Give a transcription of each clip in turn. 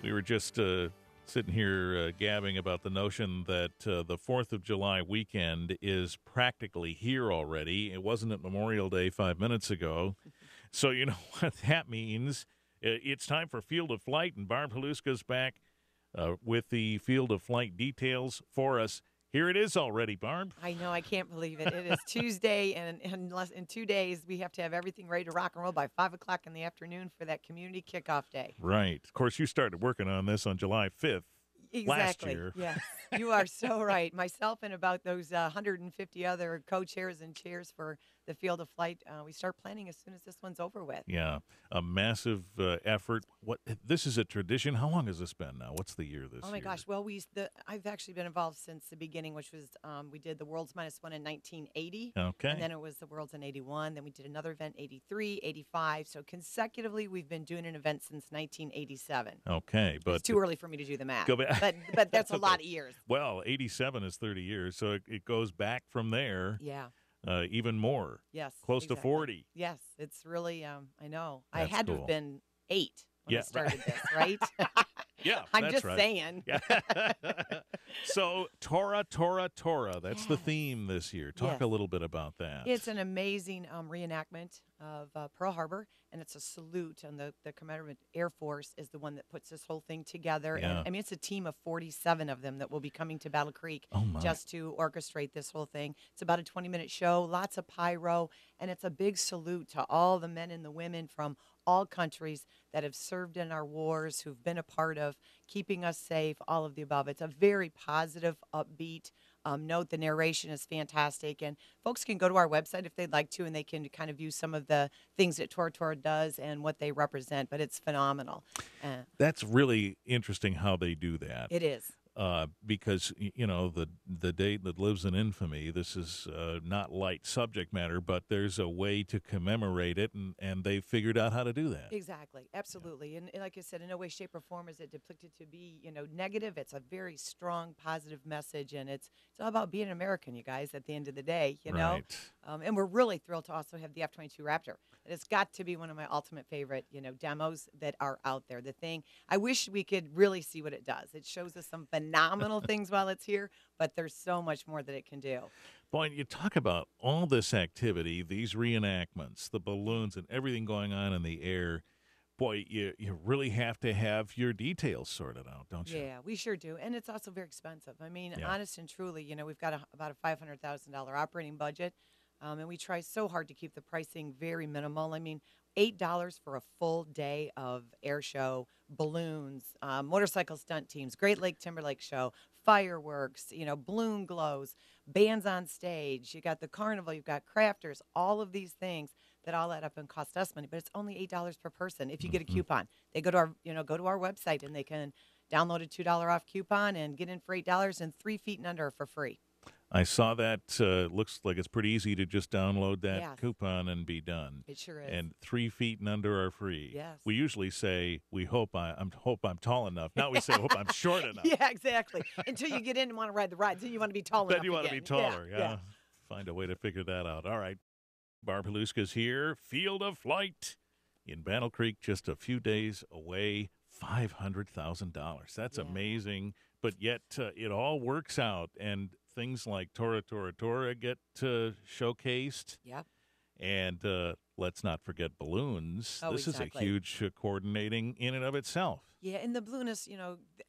We were just sitting here gabbing about the notion that the 4th of July weekend is practically here already. It wasn't at Memorial Day 5 minutes ago. So you know what that means. It's time for Field of Flight, and Barb Haluszka's back with the Field of Flight details for us. Here it is already, Barb. I know. I can't believe it. It is Tuesday, and in 2 days, we have to have everything ready to rock and roll by 5 o'clock in the afternoon for that community kickoff day. Right. Of course, you started working on this on July 5th. Last year. Yes, you are so right. Myself and about those 150 other co-chairs and chairs for the Field of Flight, we start planning as soon as this one's over with. Yeah, a massive effort. This is a tradition. How long has this been now? What's the year this year? Oh, my gosh. Well, I've actually been involved since the beginning, which was we did the World's Minus One in 1980. Okay. And then it was the World's in 81. Then we did another event, 83, 85. So consecutively, we've been doing an event since 1987. Okay. But it's too early for me to do the math. Go back. But that's a okay. lot of years. Well, 87 is 30 years, so it goes back from there. Yeah. Even more. Yes. Close to 40. Yes. It's really, I know. That's I had to cool. have been 8 when I started right. this, right? Yeah, I'm that's just right. saying. So, Torah. That's the theme this year. Talk a little bit about that. It's an amazing reenactment of Pearl Harbor, and it's a salute. And the Commander Air Force is the one that puts this whole thing together. Yeah. And I mean, it's a team of 47 of them that will be coming to Battle Creek just to orchestrate this whole thing. It's about a 20-minute show, lots of pyro, and it's a big salute to all the men and the women from all countries that have served in our wars, who've been a part of keeping us safe, all of the above. It's a very positive, upbeat note. The narration is fantastic, and folks can go to our website if they'd like to, and they can kind of view some of the things that Tora does and what they represent, but it's phenomenal. That's really interesting how they do that. It is. Because, you know, the date that lives in infamy, this is not light subject matter, but there's a way to commemorate it, and they figured out how to do that. Exactly. Absolutely. And like I said, in no way, shape, or form is it depicted to be, negative. It's a very strong, positive message, and it's all about being an American, you guys, at the end of the day, you know? Right. And we're really thrilled to also have the F-22 Raptor. It's got to be one of my ultimate favorite, demos that are out there. The thing, I wish we could really see what it does. It shows us some phenomenal things while it's here, but there's so much more that it can do. Boy, you talk about all this activity, these reenactments, the balloons, and everything going on in the air. Boy, you really have to have your details sorted out, don't you? Yeah, we sure do. And it's also very expensive. I mean, honest and truly, we've got about a $500,000 operating budget, and we try so hard to keep the pricing very minimal. I mean, $8 for a full day of air show, balloons, motorcycle stunt teams, Great Lake Timberlake show, fireworks, balloon glows, bands on stage. You got the carnival, you've got crafters, all of these things that all add up and cost us money. But it's only $8 per person if you get a coupon. They go to our website and they can download a $2 off coupon and get in for $8 and 3 feet and under for free. I saw that. Looks like it's pretty easy to just download that coupon and be done. It sure is. And 3 feet and under are free. Yes. We usually say we hope I'm tall enough. Now we say hope I'm short enough. Yeah, exactly. Until you get in and want to ride the rides, then you want to be tall enough. Then you want to be taller. Yeah. Find a way to figure that out. All right. Barb Haluszka's here. Field of Flight in Battle Creek, just a few days away. $500,000. That's amazing. But yet it all works out, and things like Tora get showcased. Yep. And let's not forget balloons. Oh, this is a huge coordinating in and of itself. Yeah, and the balloonists,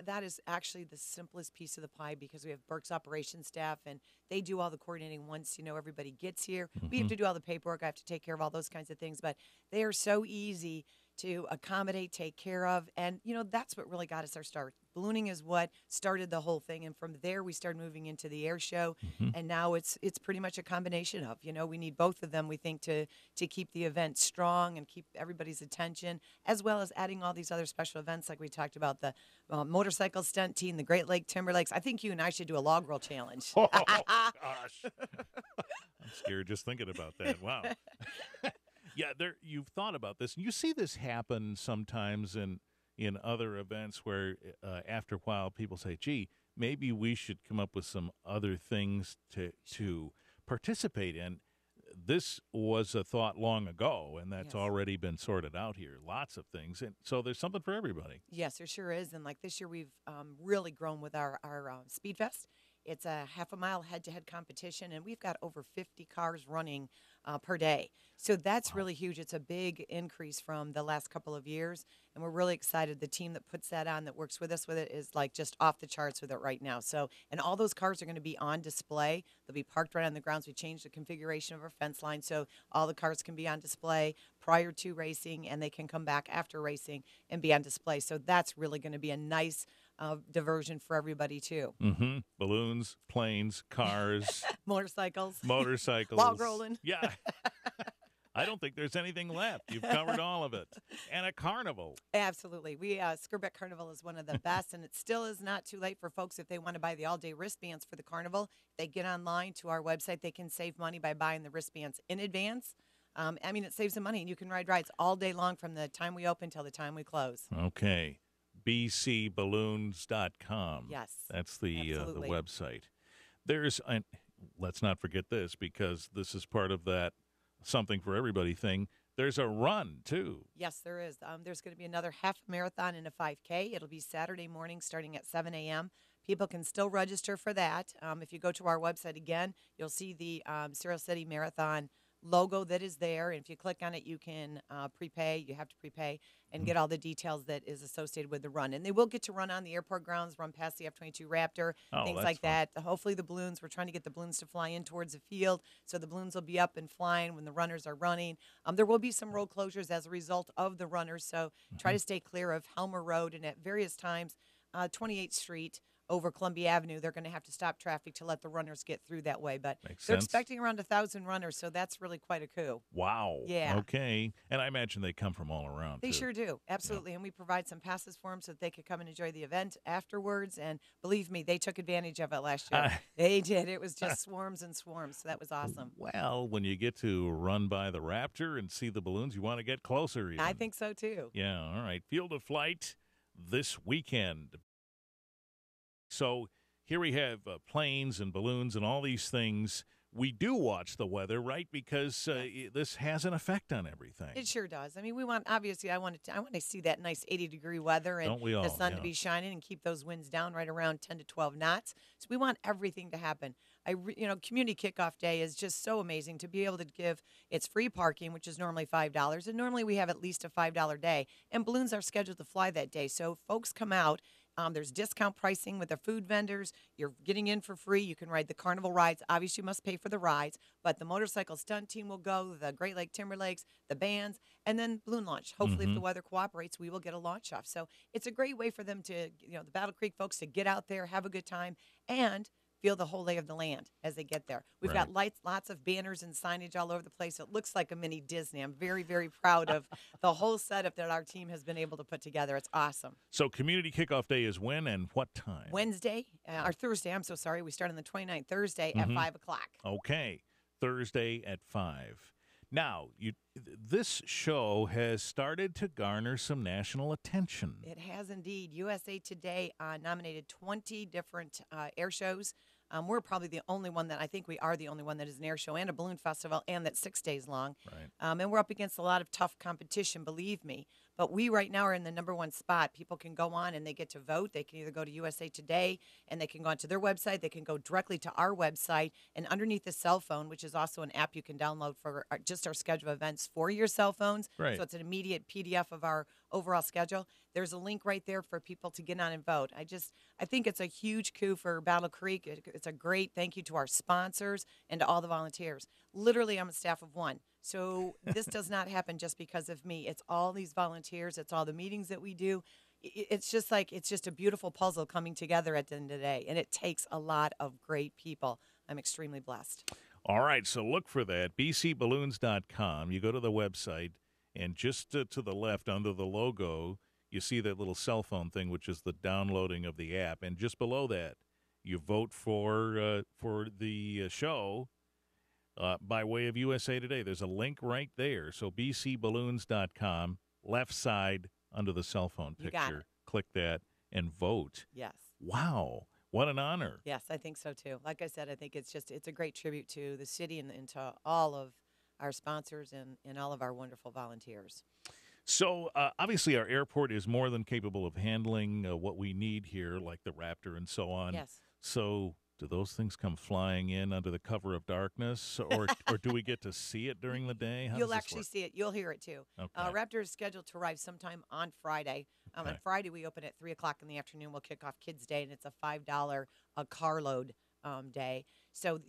that is actually the simplest piece of the pie because we have Burke's operations staff, and they do all the coordinating once, everybody gets here. We have to do all the paperwork. I have to take care of all those kinds of things. But they are so easy to accommodate, take care of. And, that's what really got us our start. Ballooning is what started the whole thing. And from there, we started moving into the air show. And now it's pretty much a combination of, we need both of them, we think, to keep the event strong and keep everybody's attention, as well as adding all these other special events like we talked about, the motorcycle stunt team, the Great Lake Timberlakes. I think you and I should do a log roll challenge. Oh, gosh. I'm scared just thinking about that. Wow. Yeah, you've thought about this. You see this happen sometimes in other events where after a while people say, gee, maybe we should come up with some other things to participate in. this was a thought long ago, and that's Yes. already been sorted out here. Lots of things. And so there's something for everybody. Yes, there sure is. And like this year, we've really grown with our Speed Fest. It's a half a mile head-to-head competition, and we've got over 50 cars running per day. So that's really huge. It's a big increase from the last couple of years, and we're really excited. The team that puts that on, that works with us with it, is like just off the charts with it right now. So, and all those cars are going to be on display. They'll be parked right on the grounds. We changed the configuration of our fence line, so all the cars can be on display prior to racing, and they can come back after racing and be on display. So that's really going to be a nice diversion for everybody too. Mm-hmm. Balloons, planes, cars, Motorcycles, motorcycles. log rolling. Yeah. I don't think there's anything left. You've covered all of it. And a carnival. Absolutely. We Skirbeck Carnival is one of the best, and it still is not too late for folks if they want to buy the all-day wristbands for the carnival. They get online to our website. They can save money by buying the wristbands in advance. I mean, it saves them money, and you can ride rides all day long from the time we open till the time we close. Okay. bcballoons.com. Yes. That's the absolutely. website. There's, let's not forget this, because this is part of that something for everybody thing. There's a run, too. Yes, there is. There's going to be another half marathon and a 5K. It'll be Saturday morning starting at 7 a.m. People can still register for that. If you go to our website again, you'll see the Cereal City Marathon logo that is there. And if you click on it, you can prepay. You have to prepay and get all the details that is associated with the run. And they will get to run on the airport grounds, run past the F-22 Raptor, things like that. Hopefully the balloons, we're trying to get the balloons to fly in towards the field, so the balloons will be up and flying when the runners are running. There will be some road closures as a result of the runners, so try to stay clear of Helmer Road, and at various times, 28th Street, over Columbia Avenue, they're going to have to stop traffic to let the runners get through that way. But they're expecting around 1,000 runners, so that's really quite a coup. Wow. Yeah. Okay. And I imagine they come from all around, They too. sure do. Absolutely. Yeah. And we provide some passes for them so that they could come and enjoy the event afterwards. And believe me, they took advantage of it last year. They did. It was just swarms and swarms, so that was awesome. Well, when you get to run by the Raptor and see the balloons, you want to get closer even. I think so, too. Yeah. All right. Field of Flight this weekend. So here we have planes and balloons and all these things. We do watch the weather, right? Because this has an effect on everything. It sure does. I mean, we want, obviously, I want to see that nice 80-degree weather and the sun to be shining and keep those winds down right around 10 to 12 knots. So we want everything to happen. Community kickoff day is just so amazing to be able to give. It's free parking, which is normally $5, and normally we have at least a $5 day. And balloons are scheduled to fly that day, so folks come out. There's discount pricing with the food vendors. You're getting in for free. You can ride the carnival rides. Obviously, you must pay for the rides, but the motorcycle stunt team will go, the Great Lake Timberlakes, the bands, and then balloon launch. Hopefully, if the weather cooperates, we will get a launch off. So it's a great way for them to, the Battle Creek folks to get out there, have a good time, and feel the whole lay of the land as they get there. We've got lots of banners and signage all over the place. It looks like a mini Disney. I'm very, very proud of the whole setup that our team has been able to put together. It's awesome. So community kickoff day is when and what time? Thursday. I'm so sorry. We start on the 29th, Thursday at 5 o'clock. Okay. Thursday at 5. Now, this show has started to garner some national attention. It has indeed. USA Today nominated 20 different air shows. We're probably the only one I think we are the only one that is an air show and a balloon festival, and that's 6 days long. Right. And we're up against a lot of tough competition, believe me. But we right now are in the number one spot. People can go on and they get to vote. They can either go to USA Today and they can go onto their website. They can go directly to our website. And underneath the cell phone, which is also an app you can download for just our schedule of events for your cell phones. Right. So it's an immediate PDF of our overall schedule. There's a link right there for people to get on and vote. I think it's a huge coup for Battle Creek. It's a great thank you to our sponsors and to all the volunteers. Literally, I'm a staff of one. So this does not happen just because of me. It's all these volunteers. It's all the meetings that we do. It's just a beautiful puzzle coming together at the end of the day. And it takes a lot of great people. I'm extremely blessed. All right. So look for that. bcballoons.com. You go to the website, and just to the left under the logo, you see that little cell phone thing, which is the downloading of the app. And just below that, you vote for the show. By way of USA Today. There's a link right there. So bcballoons.com, left side under the cell phone picture. Click that and vote. Yes. Wow. What an honor. Yes, I think so too. Like I said, I think it's a great tribute to the city and to all of our sponsors, and all of our wonderful volunteers. So, obviously, our airport is more than capable of handling what we need here, like the Raptor and so on. Yes. So, do those things come flying in under the cover of darkness, or do we get to see it during the day? How You'll does this actually work? see it. You'll hear it, too. Okay. Raptor is scheduled to arrive sometime on Friday. Okay. On Friday, we open at 3 o'clock in the afternoon. We'll kick off Kids Day, and it's a $5 a carload day. So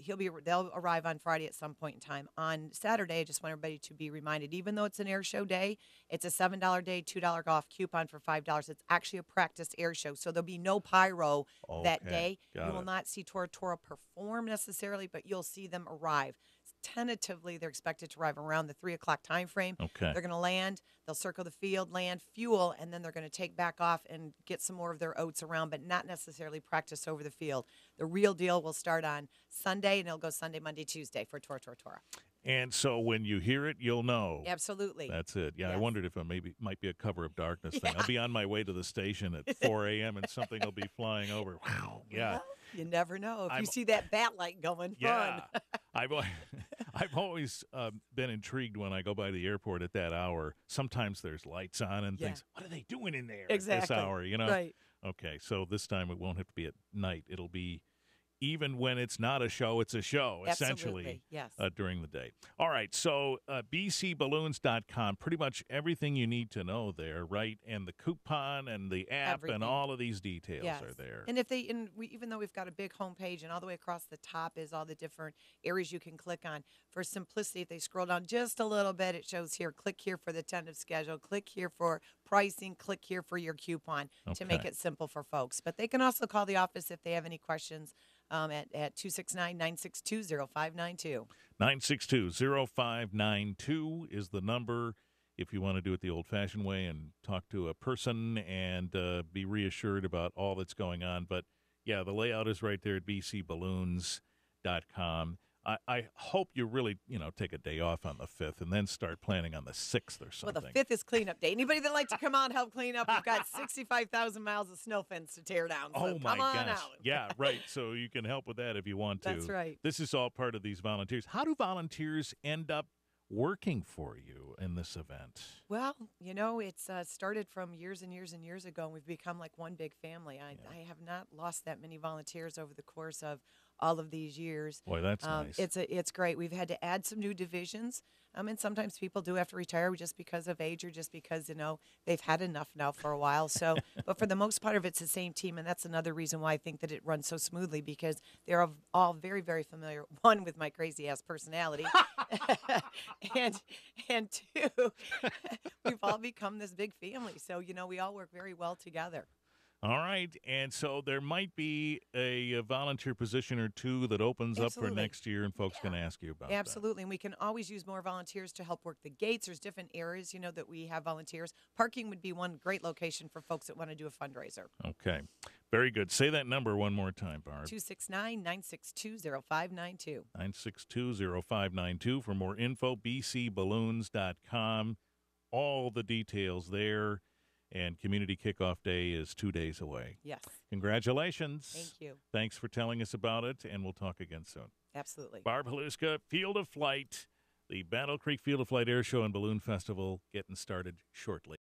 they'll arrive on Friday at some point in time. On Saturday, I just want everybody to be reminded, even though it's an air show day, it's a $7 day, $2 off coupon for $5. It's actually a practice air show, so there'll be no pyro that day. You will not see Tora Tora perform necessarily, but you'll see them arrive. Tentatively, they're expected to arrive around the 3 o'clock time frame. Okay. They're going to land. They'll circle the field, land, fuel, and then they're going to take back off and get some more of their oats around, but not necessarily practice over the field. The real deal will start on Sunday, and it'll go Sunday, Monday, Tuesday for Tora Tora Tora. And so when you hear it, you'll know. Absolutely. That's it. Yeah, Yes. I wondered if it might be a cover of darkness thing. I'll be on my way to the station at 4 a.m. and something will be flying over. Wow. Yeah. Well, you never know. If you see that bat light going, Yeah. fun. I've always been intrigued when I go by the airport at that hour. Sometimes there's lights on and things. What are they doing in there at this hour? You know? Right. Okay, so this time it won't have to be at night. It'll be even when it's not a show, it's a show, essentially, yes. During the day. All right, so bcballoons.com, pretty much everything you need to know there, right? And the coupon and the app and all of these details are there. And even though we've got a big homepage and all the way across the top is all the different areas you can click on, for simplicity, if they scroll down just a little bit, it shows here, click here for the tentative schedule, click here for pricing, click here for your coupon to make it simple for folks. But they can also call the office if they have any questions. At 269-962-0592. 962-0592 is the number if you want to do it the old-fashioned way and talk to a person and be reassured about all that's going on. But, yeah, the layout is right there at bcballoons.com. I hope you really, take a day off on the 5th and then start planning on the 6th or something. Well, the 5th is cleanup day. Anybody that like to come out and help clean up, we've got 65,000 miles of snow fence to tear down. So my come on gosh. out. Yeah, right. So you can help with that if you want to. That's right. This is all part of these volunteers. How do volunteers end up working for you in this event? Well, it's started from years and years and years ago, and we've become like one big family. I have not lost that many volunteers over the course of all of these years. Boy, that's nice. It's great. We've had to add some new divisions, and sometimes people do have to retire just because of age or just because they've had enough now for a while. So, but for the most part of it's the same team, and that's another reason why I think that it runs so smoothly, because they're all very, very familiar. One, with my crazy ass personality, and two, we've all become this big family. So we all work very well together. All right, and so there might be a volunteer position or two that opens up for next year, and folks can ask you about Absolutely, and we can always use more volunteers to help work the gates. There's different areas, that we have volunteers. Parking would be one great location for folks that want to do a fundraiser. Okay, very good. Say that number one more time, Barb. 269-962-0592. 962-0592 for more info, bcballoons.com. All the details there. And Community Kickoff Day is 2 days away. Yes. Congratulations. Thank you. Thanks for telling us about it, and we'll talk again soon. Absolutely. Barb Haluszka, Field of Flight, the Battle Creek Field of Flight Air Show and Balloon Festival getting started shortly.